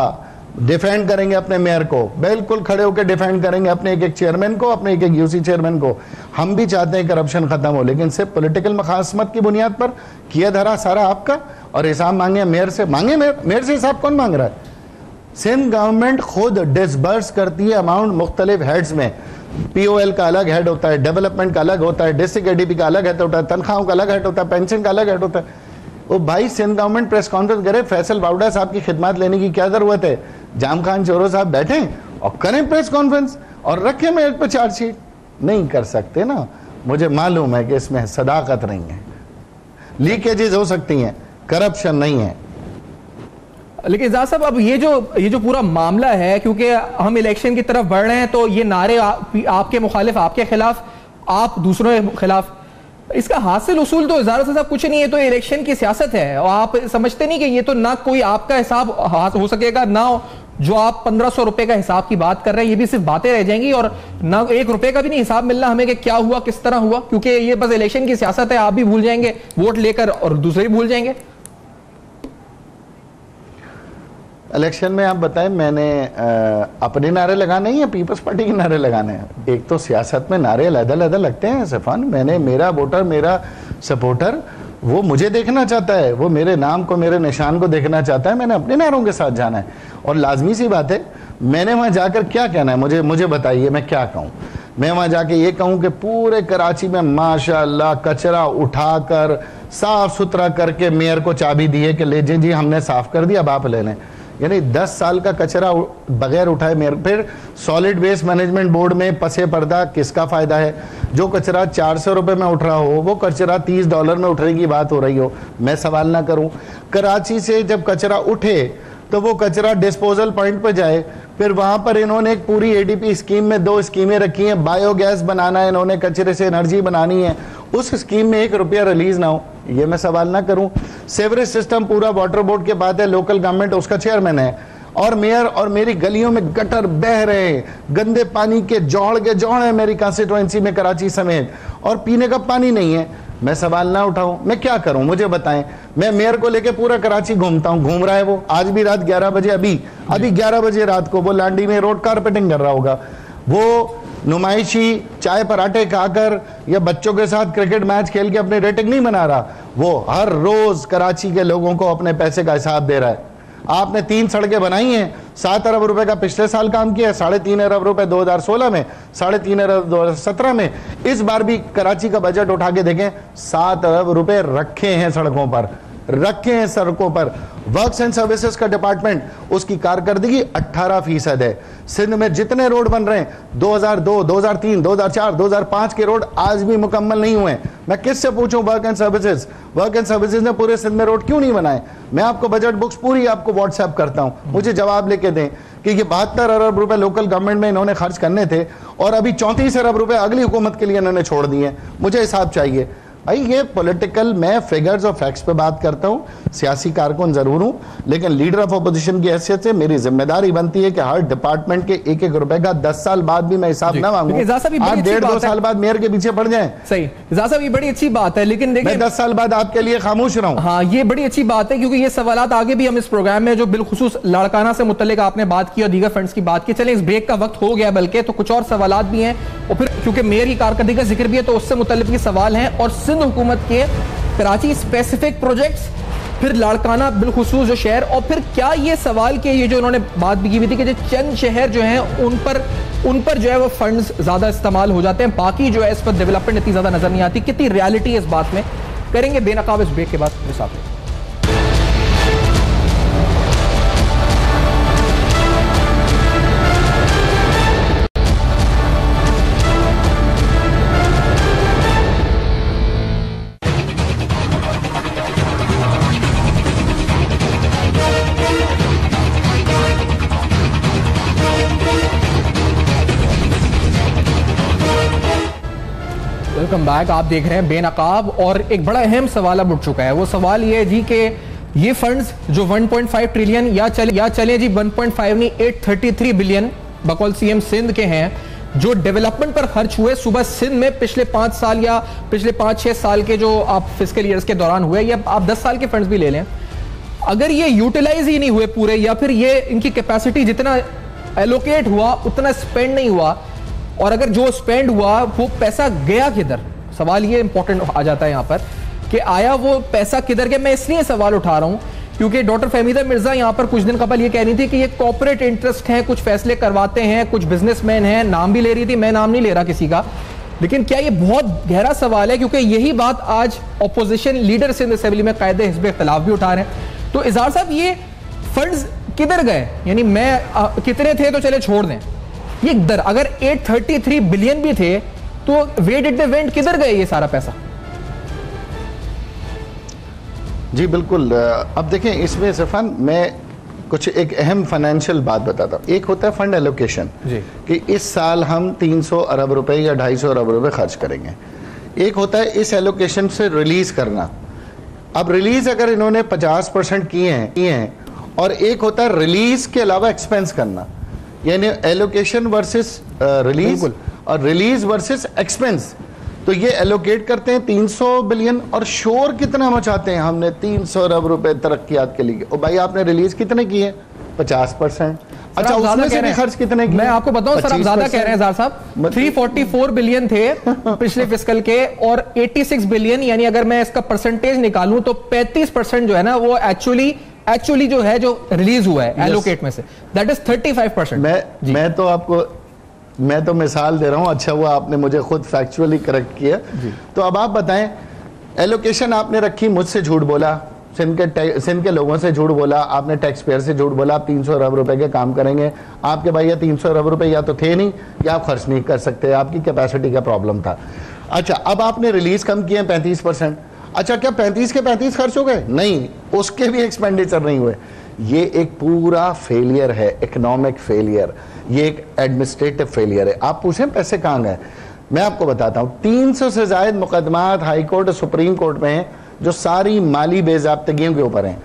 डिफेंड करेंगे अपने मेयर को, बिल्कुल खड़े होकर डिफेंड करेंगे अपने एक एक चेयरमैन को, अपने एक एक यूसी चेयरमैन को। हम भी चाहते हैं करप्शन खत्म हो, लेकिन सिर्फ पॉलिटिकल मखासमत की बुनियाद पर किया धरा सारा आपका, और हिसाब मांगे मेयर से। मांगे मेयर से हिसाब कौन मांग रहा है? सिंध गवर्नमेंट खुद डिसबर्स करती है अमाउंट मुख्तलिफ हेड्स में। POL का अलग हेड होता है, डेवलपमेंट का अलग होता है, डिस्ट्रिक्ट ADP का अलग हेड होता है, तनख्वाहों का अलग हेड होता है, पेंशन का अलग हेड होता है। वो भाई सिंध गवर्नमेंट प्रेस कॉन्फ्रेंस करे, फैसल बावड़ा साहब की खिदमत लेने की क्या जरूरत है? जाम खान चोरो साहब बैठे और करें प्रेस कॉन्फ्रेंस और रखें मेरे पर चार्जशीट। नहीं कर सकते ना, मुझे मालूम है कि इसमें सदाकत नहीं है, लीकेजेस हो सकती हैं, करप्शन नहीं है। लेकिन इजाज साहब, अब ये जो पूरा मामला है, क्योंकि हम इलेक्शन की तरफ बढ़ रहे हैं, तो ये नारे आपके मुखालिफ आपके खिलाफ, आप दूसरों के खिलाफ, इसका हासिल उसूल तो इजाज़त साहब कुछ नहीं है। तो इलेक्शन की सियासत है, और आप समझते नहीं कि ये तो ना कोई आपका हिसाब हो सकेगा, ना जो आप 1500 रुपए का हिसाब की बात कर रहे हैं, ये भी सिर्फ बातें रह जाएंगी, और ना 1 रुपए का भी नहीं हिसाब मिलना हमें कि क्या हुआ, किस तरह हुआ, क्योंकि ये बस इलेक्शन की सियासत है। आप भी भूल जाएंगे वोट लेकर और दूसरे भी भूल जाएंगे। इलेक्शन में आप बताएं, मैंने अपने नारे लगाने हैं या पीपल्स पार्टी के नारे लगाने हैं? एक तो सियासत में नारे अलग-अलग लगते हैं सफान। मेरा वोटर, मेरा सपोर्टर, वो मुझे देखना चाहता है, वो मेरे नाम को, मेरे निशान को देखना चाहता है। मैंने अपने नारों के साथ जाना है, और लाजमी सी बात है, मैंने वहाँ जाकर क्या कहना है, मुझे बताइए, मैं क्या कहूँ? मैं वहाँ जाके ये कहूँ कि पूरे कराची में माशाअल्लाह कचरा उठाकर साफ सुथरा करके मेयर को चाबी दी है कि ले जी हमने साफ कर दिया, अब आप ले लें। यानी 10 साल का कचरा बगैर उठाए मेयर। फिर सॉलिड वेस्ट मैनेजमेंट बोर्ड में पसे पर्दा किसका फायदा है? जो कचरा 400 रुपए में उठ रहा हो, वो कचरा $30 में उठने की बात हो रही हो, मैं सवाल ना करूं? कराची से जब कचरा उठे तो वो कचरा डिस्पोजल पॉइंट पर जाए, फिर वहां पर इन्होंने एक पूरी ADP स्कीम में 2 स्कीमें रखी हैं। बायोगैस बनाना है इन्होंने, कचरे से एनर्जी बनानी है, उस स्कीम में 1 रुपया रिलीज ना हो, ये मैं सवाल ना करूं? सेवरेज सिस्टम पूरा वाटर बोर्ड के बाद है, लोकल गवर्नमेंट उसका चेयरमैन है, और मेयर और मेरी गलियों में गटर बह रहे हैं, गंदे पानी के जोड़ है मेरी कंस्टिट्यूएंसी में कराची समेत, और पीने का पानी नहीं है। मैं सवाल ना उठाऊं? मैं क्या करूं, मुझे बताएं। मैं मेयर को लेके पूरा कराची घूमता हूं, घूम रहा है वो, आज भी रात 11 बजे, अभी 11 बजे रात को वो लांडी में रोड कारपेटिंग कर रहा होगा, वो नुमाइशी चाय पराठे खाकर या बच्चों के साथ क्रिकेट मैच खेल के अपनी रेटिंग नहीं बना रहा, वो हर रोज कराची के लोगों को अपने पैसे का हिसाब दे रहा है। आपने 3 सड़कें बनाई हैं, 7 अरब रुपए का पिछले साल काम किया, 3.5 अरब रुपए 2016 में, 3.5 अरब 2017 में। इस बार भी कराची का बजट उठा के देखें, 7 अरब रुपए रखे हैं सड़कों पर, रखे हैं सड़कों पर। वर्क्स एंड सर्विसेज का डिपार्टमेंट, उसकी कारकर्दगी 18% है। सिंध में जितने रोड बन रहे हैं 2002, 2003, 2004, 2005 के रोड आज भी मुकम्मल नहीं हुए। मैं किससे पूछूं? वर्क एंड सर्विसेज ने पूरे सिंध में रोड क्यों नहीं बनाए? मैं आपको बजट बुक्स पूरी आपको व्हाट्सएप करता हूं, मुझे जवाब लेके दें कि ये 72 अरब रुपए लोकल गवर्नमेंट में इन्होंने खर्च करने थे, और अभी 34 अरब रुपए अगली हुकूमत के लिए इन्होंने छोड़ दिए। मुझे हिसाब चाहिए भाई। ये पॉलिटिकल, मैं फिगर्स और फैक्ट्स पे बात करता हूँ, सियासी कारकुन जरूर हूँ, लेकिन लीडर ऑफ अपोजिशन की हैसियत से मेरी जिम्मेदारी बनती है कि हर डिपार्टमें के 1-1 रुपए का 10 साल बाद भी मैं हिसाब ना मांगूं, 1.5-2 साल बाद मेयर के पीछे पड़ जाए। सही इजाज़ साहब, ये बड़ी अच्छी बात है, लेकिन देखिए मैं 10 साल बाद आपके लिए खामोश रहा हूं। हाँ, ये बड़ी अच्छी बात है, क्योंकि ये सवालात आगे भी हम इस प्रोग्राम में, जो बिलखुसूस लाड़काना से मुतल्लिक आपने बात की और दीगर फंड्स की बात की, चले इस ब्रेक का वक्त हो गया, बल्कि तो कुछ और सवालात भी हैं, और फिर क्योंकि मेयर की कारकर्दगी का जिक्र भी है तो उससे मुतल्लिक सवाल हैं, और सिंध हुकूमत के कराची स्पेसिफिक प्रोजेक्ट्स, फिर लाड़काना बिलखुसूस जो शहर, और फिर क्या ये सवाल के ये जो उन्होंने बात भी की हुई थी कि जो चंद शहर जो हैं उन पर जो है वो फंड्स ज्यादा इस्तेमाल हो जाते हैं, बाकी जो है इस पर डेवलपमेंट इतनी ज्यादा नजर नहीं आती। कितनी रियलिटी है इस बात में, करेंगे बेनकाब इस ब्रेक के बाद मेरे साथ। Welcome back. आप देख रहे हैं बेनकाब, और एक बड़ा अहम सवाल अब उठ चुका है। वो सवाल ये है जी कि ये फंड्स जो 1.5 ट्रिलियन या चले जी 1.5 नहीं 833 बिलियन बकौल सीएम सिंध के हैं, जो डेवलपमेंट पर खर्च हुए सुबह सिंध में पिछले 5 साल या पिछले 5-6 साल के जो आप फिस्कल ईयर्स के दौरान हुए, या आप 10 साल के फंड्स भी ले लें, अगर ये यूटिलाइज ही नहीं हुए पूरे, या फिर ये इनकी कैपेसिटी जितना एलोकेट हुआ उतना स्पेंड नहीं हुआ, और अगर जो स्पेंड हुआ वो पैसा गया किधर, सवाल ये इंपॉर्टेंट आ जाता है यहां पर कि आया वो पैसा किधर गया। मैं इसलिए सवाल उठा रहा हूं क्योंकि डॉक्टर फहमीदा मिर्जा यहां पर कुछ दिन कबल ये कह रही थी कि ये कॉर्पोरेट इंटरेस्ट हैं, कुछ फैसले करवाते हैं, कुछ बिजनेसमैन हैं, नाम भी ले रही थी, मैं नाम नहीं ले रहा किसी का, लेकिन क्या ये बहुत गहरा सवाल है, क्योंकि यही बात आज ऑपोजिशन लीडर सिंध असेंबली में कायदे हिज़्ब इख्तिलाफ भी उठा रहे हैं। तो इज़हार साहब ये फंड्स किधर गए, यानी मैं कितने थे तो चले छोड़ दें, ये अगर 833 बिलियन भी थे तो वे डिड दे वेंट, किधर गए ये सारा पैसा? जी बिल्कुल। अब देखें इसमें सफान मैं कुछ एक अहम फाइनेंशियल बात बताता हूँ। एक होता है फंड एलोकेशन कि इस साल हम 300 अरब रुपए या 250 अरब रुपए खर्च करेंगे। एक होता है इस एलोकेशन से रिलीज करना। अब रिलीज अगर इन्होंने 50% किए हैं और एक होता है रिलीज के अलावा एक्सपेंस करना, यानी एलोकेशन वर्सेस रिलीज और रिलीज वर्सेस एक्सपेंस। तो ये एलोकेट करते हैं 300 बिलियन और शोर कितना मचाते हैं, हमने 300 अरब रुपए तरक्कियात के लिए। और भाई आपने रिलीज कितने किए? 50%। अच्छा उसमें से भी खर्च कितने किए? मैं आपको बताऊं सर, आप ज्यादा कह रहे हैं ज़ार साहब। 344 बिलियन थे पिछले फिस्कल के और 86 बिलियन, यानी अगर मैं इसका परसेंटेज निकालूं तो 35% जो है ना वो एक्चुअली जो है जो रिलीज हुआ है एलोकेट में से, दैट इज 35%। मैं तो मिसाल दे रहा हूं, अच्छा हुआ आपने मुझे खुद फैक्चुअली करेक्ट किया। तो अब आप बताएं, एलोकेशन आपने रखी, मुझसे झूठ बोला, सिंध के लोगों से झूठ बोला, आपने टैक्स पेयर से झूठ बोला, आप 300 अरब रुपए के काम करेंगे। आपके भाई 300 अरब रुपए या तो थे नहीं या आप खर्च नहीं कर सकते, आपकी कैपेसिटी का प्रॉब्लम था। अच्छा अब आपने रिलीज कम किए 35%। अच्छा क्या 35 के 35 खर्च हो गए? नहीं, उसके भी एक्सपेंडिचर नहीं हुए। ये एक पूरा फेलियर है, इकोनॉमिक फेलियर, ये एक एडमिनिस्ट्रेटिव फेलियर है। आप पूछें पैसे कहाँ गए, मैं आपको बताता हूँ। 300 से ज्यादा मुकदमात हाई कोर्ट और सुप्रीम कोर्ट में हैं जो सारी माली बेज़ाब्तगियों के ऊपर हैं।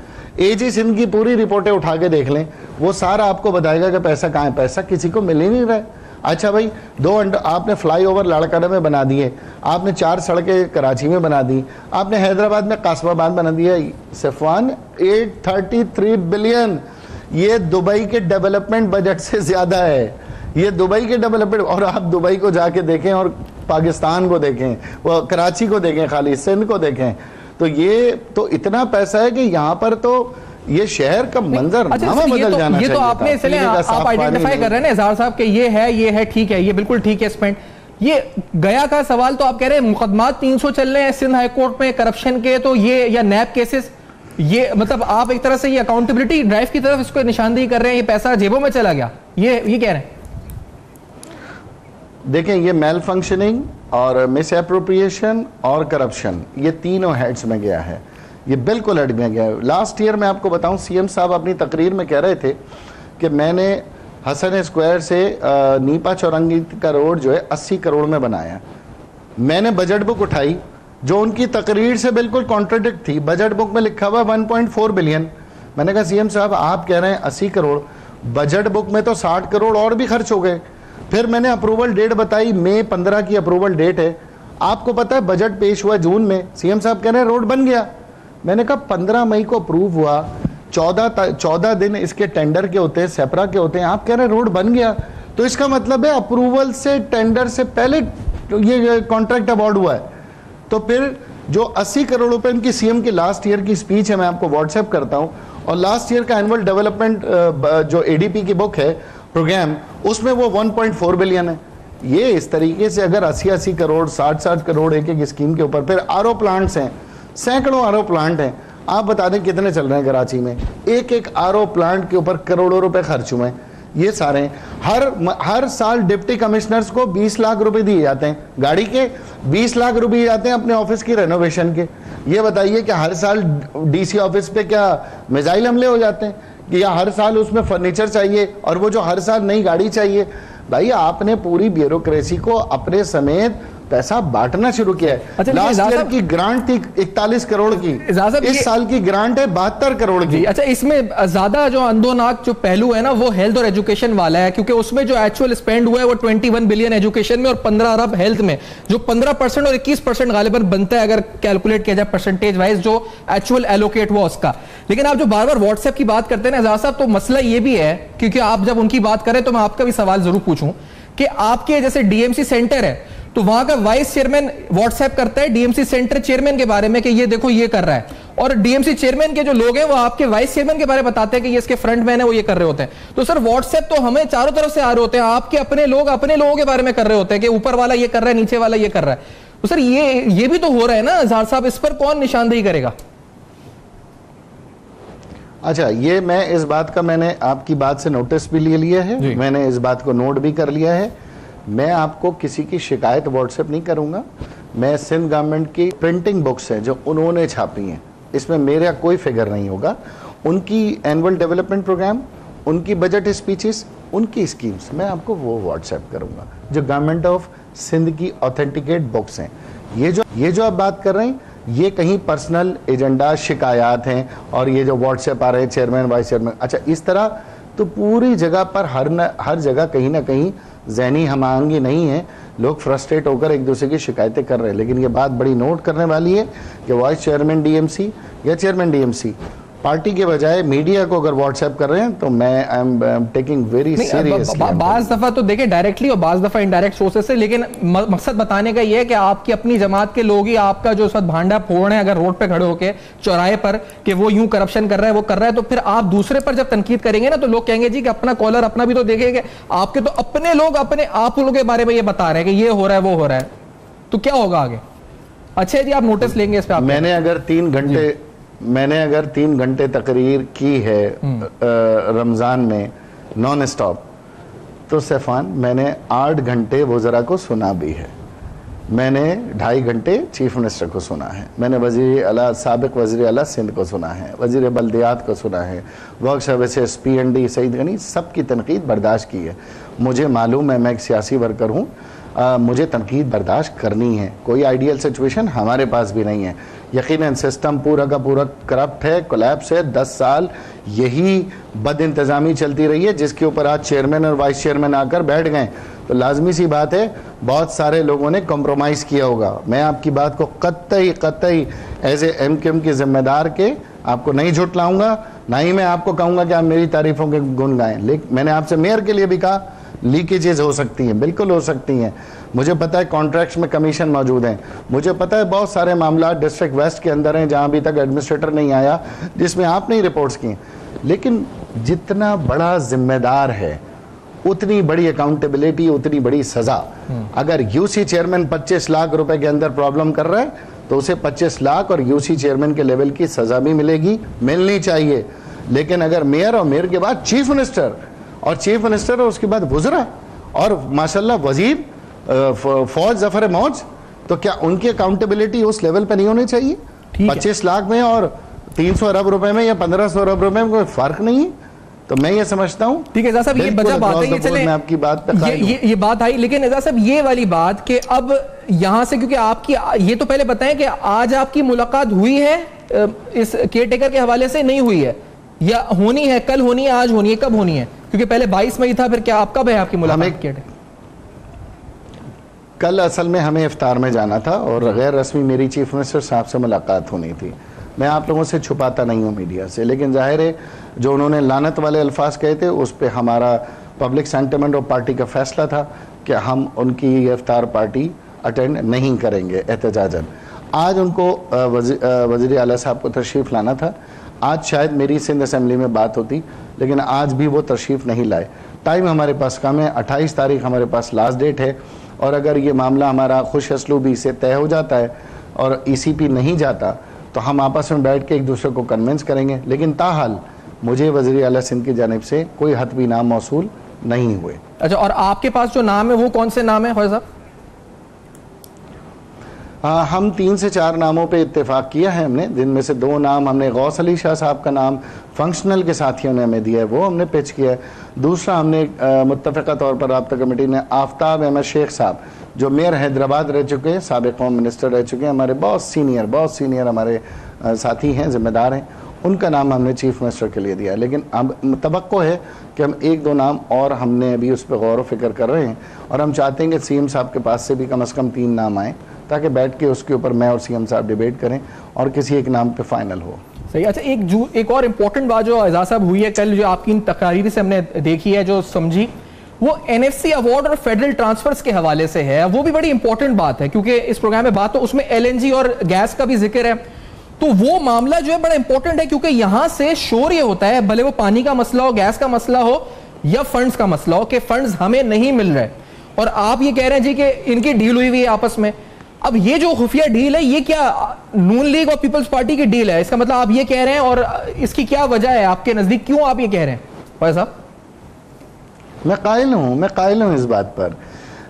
एजी सिंध की पूरी रिपोर्टें उठा के देख लें, वो सारा आपको बताएगा कि पैसा कहाँ है। पैसा किसी को मिल ही नहीं रहा है। अच्छा भाई आपने फ्लाईओवर लाड़काना में बना दिए, आपने 4 सड़कें कराची में बना दी, आपने हैदराबाद में कासमाबाद बना दिया। सफवान 833 बिलियन, ये दुबई के डेवलपमेंट बजट से ज्यादा है। ये दुबई के डेवलपमेंट, और आप दुबई को जाके देखें और पाकिस्तान को देखें, वो कराची को देखें, खाली सिंध को देखें, तो ये तो इतना पैसा है कि यहाँ पर तो ये शहर का मंजर बदल जाना चाहिए। ये तो आपने इसलिए आप आइडेंटिफाई कर रहे हैं ना इज़हार साहब कि ये है ठीक है, ये बिल्कुल ठीक है स्पेंड। ये गया का सवाल तो आप कह रहे हैं मुकदमात 300 चल रहे हैं सिंध हाई कोर्ट में करप्शन के, तो ये या नैब केसेस, ये मतलब आप एक तरह से ये अकाउंटेबिलिटी ड्राइव की तरफ इसको निशानदेही कर रहे हैं, ये पैसा जेबों में चला गया, ये कह रहे हैं। देखें ये मेल फंक्शनिंग और मिस एप्रोप्रिएशन और करप्शन, ये तीनों हेड्स में गया है, ये बिल्कुल हेड में गया है। लास्ट ईयर मैं आपको बताऊं, सीएम साहब अपनी तकरीर में कह रहे थे कि मैंने हसन स्क्वायर से नीपा चौरंगी का रोड जो है 80 करोड़ में बनाया। मैंने बजट बुक उठाई जो उनकी तकरीर से बिल्कुल कॉन्ट्राडिक्ट थी। बजट बुक में लिखा हुआ 1.4 बिलियन। मैंने कहा सीएम साहब आप कह रहे हैं 80 करोड़, बजट बुक में तो 60 करोड़ और भी खर्च हो गए। फिर मैंने अप्रूवल डेट बताई, मई 15 की अप्रूवल डेट है। आपको पता है बजट पेश हुआ जून में, सीएम साहब कह रहे हैं रोड बन गया। मैंने कहा 15 मई को अप्रूव हुआ, 14 दिन इसके टेंडर के होते हैं, सेपरा के होते हैं, आप कह रहे हैं रोड बन गया। तो इसका मतलब है अप्रूवल से, टेंडर से पहले ये कॉन्ट्रैक्ट अवार्ड हुआ है। तो फिर जो 80 करोड़ रुपए इनकी सीएम की लास्ट ईयर की स्पीच है, मैं आपको व्हाट्सएप करता हूं, और लास्ट ईयर का एनुअल डेवलपमेंट जो एडीपी की बुक है प्रोग्राम, उसमें वो 1.4 बिलियन है। ये इस तरीके से अगर 80 करोड़ 60 करोड़ एक स्कीम के ऊपर, फिर आरओ प्लांट्स हैं, सैकड़ों आरओ प्लांट हैं, आप बता दें कितने चल रहे हैं कराची में, एक आरओ प्लांट के ऊपर करोड़ों रुपए खर्च हुए हैं। ये सारे हर साल डिप्टी कमिश्नर्स को 20 लाख रुपए दिए जाते हैं, गाड़ी के 20 लाख रुपए जाते हैं अपने ऑफिस की रेनोवेशन के। ये बताइए कि हर साल डीसी ऑफिस पे क्या मिसाइल हमले हो जाते हैं, कि या हर साल उसमें फर्नीचर चाहिए और वो जो हर साल नई गाड़ी चाहिए। भाई आपने पूरी ब्यूरोक्रेसी को अपने समेत पैसा बांटना शुरू किया है। लास्ट ईयर की ग्रांट थी 41 करोड़ की, इस साल की ग्रांट है 72 करोड़ की। अच्छा, इसमें ज्यादा जो अंदोनाक जो पहलू है ना वो हेल्थ और एजुकेशन वाला है, क्योंकि उसमें जो एक्चुअल स्पेंड हुआ है वो 21 बिलियन एजुकेशन में और 15 अरब हेल्थ में, जो 15% और 21% गालिबन बनता है अगर कैलकुलेट किया जाए परसेंटेज वाइज जो एक्चुअल एलोकेट हुआ उसका। लेकिन आप जो बार बार व्हाट्सएप की बात करते हैं ना एजाज साहब, तो मसला ये भी है, क्योंकि आप जब उनकी बात करें तो मैं आपका भी सवाल जरूर पूछूं कि आपके जैसे डीएमसी सेंटर है तो वहां का वाइस चेयरमैन व्हाट्सएप करता है डीएमसी सेंटर चेयरमैन के बारे में कि ये देखो ये कर रहा है, और डीएमसी चेयरमैन के जो लोग हैं वो आपके वाइस चेयरमैन के बारे में बताते हैं कि ये इसके फ्रंट मैन है, वो ये कर रहे होते हैं। तो सर व्हाट्सएप तो हमें चारों तरफ से आ रहे होते हैं, आपके अपने लोग अपने लोगों के बारे में कर रहे होते हैं कि ऊपर वाला ये कर रहा है, नीचे वाला ये कर रहा है। तो सर ये भी तो हो रहा है ना इजहार साहब, इस पर कौन निशानदेही करेगा? अच्छा, ये मैं इस बात का मैंने आपकी बात से नोटिस भी ले लिया है, मैंने इस बात को नोट भी कर लिया है। मैं आपको किसी की शिकायत व्हाट्सएप नहीं करूंगा। मैं सिंध गवर्नमेंट की प्रिंटिंग बुक्स हैं जो उन्होंने छापी हैं, इसमें मेरा कोई फिगर नहीं होगा। उनकी एनुअल डेवलपमेंट प्रोग्राम, उनकी बजट स्पीचेस, उनकी स्कीम्स, मैं आपको वो व्हाट्सएप करूंगा जो गवर्नमेंट ऑफ सिंध की ऑथेंटिकेट बुक्स हैं। ये जो आप बात कर रहे हैं ये कहीं पर्सनल एजेंडा शिकायत हैं, और ये जो व्हाट्सएप आ रहे हैं चेयरमैन वाइस चेयरमैन, अच्छा इस तरह तो पूरी जगह पर हर जगह कहीं ना कहीं ज़हनी हमांगी नहीं है, लोग फ्रस्ट्रेट होकर एक दूसरे की शिकायतें कर रहे हैं। लेकिन ये बात बड़ी नोट करने वाली है कि वाइस चेयरमैन डीएमसी या चेयरमैन डीएमसी पार्टी के बजाय मीडिया को अगर व्हाट्सएप कर रहे हैं तो मैं I am taking very seriously. बाज दफा तो देखिए डायरेक्टली और बाज दफा इनडायरेक्ट सोर्सेस से, लेकिन मकसद बताने का ये है कि आपकी अपनी जमात के लोग ही आपका जो इस वक्त भांडा फोड़ रहे हैं अगर रोड पे खड़े होकर चौराहे पर कि वो यूं करप्शन कर रहा है वो कर रहा है, तो फिर आप दूसरे पर जब तनकीद करेंगे ना तो लोग कहेंगे जी कि अपना कॉलर अपना भी तो देखेंगे, आपके तो अपने लोग अपने आप लोगों के बारे में ये बता रहे हैं कि ये हो रहा है वो हो रहा है, तो क्या होगा आगे? अच्छा जी, आप नोटिस लेंगे इस पे? मैंने अगर 3 घंटे तकरीर की है रमज़ान में नॉन स्टॉप, तो सैफान मैंने 8 घंटे वज़रा को सुना भी है, मैंने 2.5 घंटे चीफ मिनिस्टर को सुना है, मैंने वज़ीर आला साबिक़ वज़ीर आला सिंध को सुना है, वज़ीर बल्दियात को सुना है, work services PND Saeed Ghani सबकी तनकीद बर्दाश्त की है। मुझे मालूम है मैं एक सियासी वर्कर हूँ, मुझे तनकीद बर्दाश्त करनी है। कोई आइडियल सिचुएशन हमारे पास भी नहीं है, यकीनन सिस्टम पूरा का पूरा करप्ट है, कोलैप्स है। 10 साल यही बद इंतज़ामी चलती रही है जिसके ऊपर आज चेयरमैन और वाइस चेयरमैन आकर बैठ गए, तो लाजमी सी बात है बहुत सारे लोगों ने कॉम्प्रोमाइज़ किया होगा। मैं आपकी बात को कतई एज ए MQM के जिम्मेदार के आपको नहीं झुटलाऊंगा, ना ही मैं आपको कहूँगा कि आप मेरी तारीफ़ों के गुण गाएं। लेकिन मैंने आपसे मेयर के लिए भी कहा लीकेजेस हो सकती हैं, बिल्कुल हो सकती हैं। मुझे पता है कॉन्ट्रैक्ट्स में कमीशन मौजूद हैं, मुझे पता है बहुत सारे मामला डिस्ट्रिक्ट वेस्ट के अंदर हैं जहां अभी तक एडमिनिस्ट्रेटर नहीं आया जिसमें आपने ही रिपोर्ट्स की। लेकिन जितना बड़ा जिम्मेदार है उतनी बड़ी अकाउंटेबिलिटी, उतनी बड़ी सजा। अगर यूसी चेयरमैन 25 लाख रुपए के अंदर प्रॉब्लम कर रहा है तो उसे 25 लाख और यूसी चेयरमैन के लेवल की सजा भी मिलेगी, मिलनी चाहिए। लेकिन अगर मेयर और मेयर के बाद चीफ मिनिस्टर और चीफ मिनिस्टर और उसके बाद वज़रा और माशाल्लाह वजीर फौज जफर मौज, तो क्या उनकी अकाउंटेबिलिटी उस लेवल पे नहीं होनी चाहिए? 25 लाख में और 300 अरब रुपए में या 1500 अरब रुपए में कोई फर्क नहीं है। तो मैं ये समझता हूँ, ठीक है एजाज साहब, ये वजह बात है, ये चले मैं आपकी बात पे ये बात आई। लेकिन एजाज साहब ये वाली बात कि अब यहां से, क्योंकि आपकी ये तो पहले बताएं कि आज आपकी मुलाकात हुई है इस केयरटेकर के हवाले से, नहीं हुई है या होनी है, कल होनी है, आज होनी है, कब होनी है? क्योंकि पहले 22 मई था, फिर क्या आप कब है आपकी मुलाकात? कल असल में हमें इफ्तार में जाना था और गैर रस्मी मेरी चीफ मिनिस्टर साहब से मुलाकात होनी थी। मैं आप लोगों से छुपाता नहीं हूँ मीडिया से, लेकिन जाहिर है जो उन्होंने लानत वाले अल्फाज कहे थे उस पर हमारा पब्लिक सेंटिमेंट और पार्टी का फैसला था कि हम उनकी इफ्तार पार्टी अटेंड नहीं करेंगे एहतजाजन। आज उनको वज़ीर आला साहब को तशरीफ़ लाना था, आज शायद मेरी सिंध असेंबली में बात होती, लेकिन आज भी वो तशरीफ़ नहीं लाए। टाइम हमारे पास कम है, 28 तारीख हमारे पास लास्ट डेट है, और अगर ये मामला हमारा खुश असलूबी से तय हो जाता है और ECP नहीं जाता तो हम आपस में बैठ के एक दूसरे को कन्विंस करेंगे। लेकिन ताहाल मुझे वज़ीर आला सिंध की जानिब से कोई हतमी नाम मौसूल नहीं हुए। अच्छा, और आपके पास जो नाम है वो कौन से नाम है ख्वाजा साहब? हम 3 से 4 नामों पे इत्तेफाक किया है हमने, जिनमें से 2 नाम हमने गौस अली शाह साहब का नाम फंक्शनल के साथियों ने हमें दिया है, वो हमने पिच किया है। दूसरा हमने मुत्तफ़िक़ा तौर पर राब्ता कमेटी ने आफ्ताब अहमद शेख साहब जो मेयर हैदराबाद रह चुके हैं, साबिक़ होम मिनिस्टर रह चुके हैं, हमारे बहुत सीनियर हमारे साथी हैं, जिम्मेदार हैं, उनका नाम हमने चीफ मिनिस्टर के लिए दिया। लेकिन अब तवक्को है कि हम 1-2 नाम और हमने अभी उस पर गौर व फिक्र कर रहे हैं, और हम चाहते हैं कि CM साहब के पास से भी कम से कम 3 नाम आए ताकि बैठ के उसके ऊपर मैं और CM साहब डिबेट करें और किसी एक नाम पे फाइनल हो। सही। अच्छा, एक और इम्पोर्टेंट बात जो एजाज साहब हुई है कल, जो आपकी इन तकरीर से हमने देखी है, जो समझी, वो एनएफसी अवार्ड और फेडरल ट्रांसफर्स के हवाले से है। वो भी बड़ी इंपॉर्टेंट बात है क्योंकि इस प्रोग्राम में बात तो उसमें एलएनजी और गैस का भी जिक्र है, तो वो मामला जो है बड़ा इंपॉर्टेंट है क्योंकि यहां से शोर ये होता है, भले वो पानी का मसला हो, गैस का मसला हो या फंड्स का मसला हो, कि फंड्स हमें नहीं मिल रहे, और आप ये कह रहे हैं जी कि इनकी डील हुई है आपस में। अब ये जो खुफिया डील है, ये क्या नून लीग और पीपल्स पार्टी की डील है? इसका मतलब आप ये कह रहे हैं, और इसकी क्या वजह है आपके नजदीक, क्यों आप ये कह रहे हैं भाई साहब? मैं कायल हूं इस बात पर।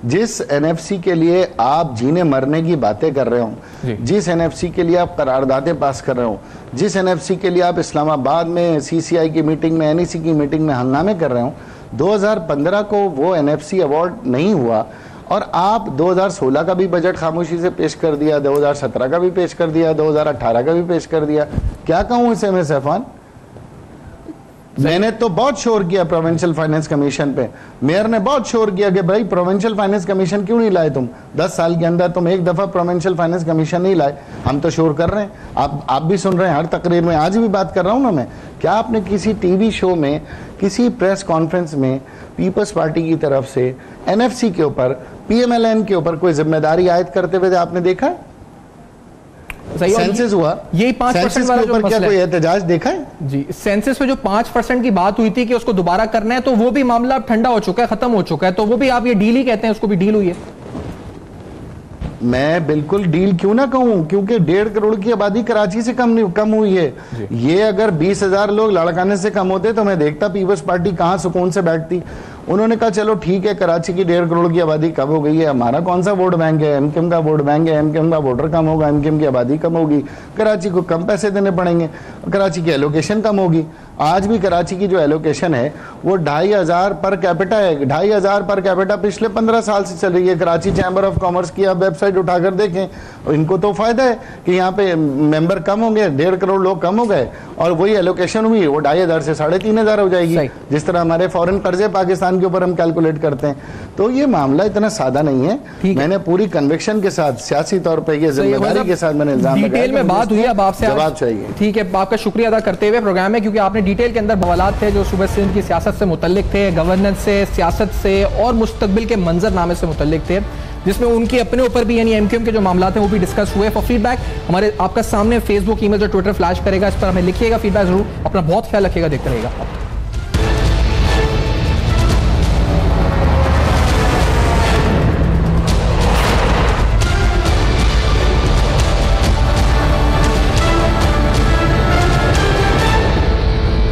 जिस एनएफसी के लिए आप जीने मरने की बातें कर रहे हो, जिस एनएफसी के लिए आप करारदादें पास कर रहे हो, जिस एनएफसी के लिए आप इस्लामाबाद में सीसीआई की मीटिंग में, एनईसी की मीटिंग में हंगामे कर रहे हो, 2015 को वो एनएफसी अवार्ड नहीं हुआ, और आप 2016 का भी बजट खामोशी से पेश कर दिया, 2017 का भी पेश कर दिया, 2018 का भी पेश कर दिया। क्या कहूं इसे मैं सैफान? मैंने तो बहुत शोर किया प्रोविंशियल फाइनेंस कमीशन पे, मेयर ने बहुत शोर किया कि भाई प्रोविंशियल फाइनेंस कमीशन क्यों नहीं लाए तुम? 10 साल के अंदर तुम एक दफा प्रोविंशियल फाइनेंस कमीशन नहीं लाए। हम तो शोर कर रहे हैं, आप भी सुन रहे हैं हर तकरीर में, आज भी बात कर रहा हूं ना मैं। क्या आपने किसी टीवी शो में, किसी प्रेस कॉन्फ्रेंस में पीपल्स पार्टी की तरफ से एनएफसी के ऊपर, पीएमएलएन के ऊपर कोई जिम्मेदारी आयद करते हुए आपने देखा है? सेंसस हुआ, यही 5% वाला जो क्या कोई एहतजाज देखा है? जी, सेंसस पे जो 5% की बात हुई थी कि उसको दोबारा करना है, तो वो भी मामला अब ठंडा हो चुका है, खत्म हो चुका है, तो वो भी आप ये डील ही कहते हैं, उसको भी डील हुई है? मैं बिल्कुल डील क्यों ना कहूं, क्योंकि 1.5 करोड़ की आबादी कराची से कम हुई है। ये अगर 20,000 लोग लाड़काने से कम होते तो मैं देखता पीपल्स पार्टी कहां सुकून से बैठती। उन्होंने कहा चलो ठीक है, कराची की 1.5 करोड़ की आबादी कम हो गई है, हमारा कौन सा वोट बैंक है, एमकेएम का वोट बैंक है, एमकेएम का वोटर कम होगा, एमकेएम की आबादी कम होगी, कराची को कम पैसे देने पड़ेंगे, कराची की एलोकेशन कम होगी। आज भी कराची की जो एलोकेशन है वो 2,500 पर कैपिटा है, 2,500 पर कैपिटा पिछले 15 साल से चल रही है। कराची चैम्बर ऑफ कॉमर्स की आप वेबसाइट उठाकर देखें, इनको तो फायदा है कि यहाँ पे मेंबर कम होंगे, 1.5 करोड़ लोग कम हो गए, और वही एलोकेशन हुई वो 2,500 से 3,500 हो जाएगी, जिस तरह हमारे फॉरेन कर्जे पाकिस्तान के ऊपर हम कैलकुलेट करते हैं। तो ये मामला इतना सादा नहीं है। मैंने पूरी कन्विक्शन के साथ, सियासी तौर पर ये जिम्मेदारी के साथ मैंने इल्जाम लगाया। डिटेल में बात हुई है, अब आपसे जवाब चाहिए। ठीक है, आपका शुक्रिया अदा करते हुए प्रोग्राम में, क्योंकि आपने डिटेल के अंदर बवालात थे जो सुबह सिंध की सियासत से मुतल्लिक थे, गवर्नेंस से, सियासत से और मुस्तकबिल के मंजरनामे से मुतल्लिक थे, जिसमें उनके अपने ऊपर भी यानी एमकेएम के जो मामला थे वो भी डिस्कस हुए। फॉर फीडबैक हमारे आपका सामने फेसबुक, ईमेल और ट्विटर फ्लैश करेगा, इस पर हमें लिखिएगा फीडबैक जरूर। अपना बहुत ख्याल रखिएगा, देखते रहिएगा।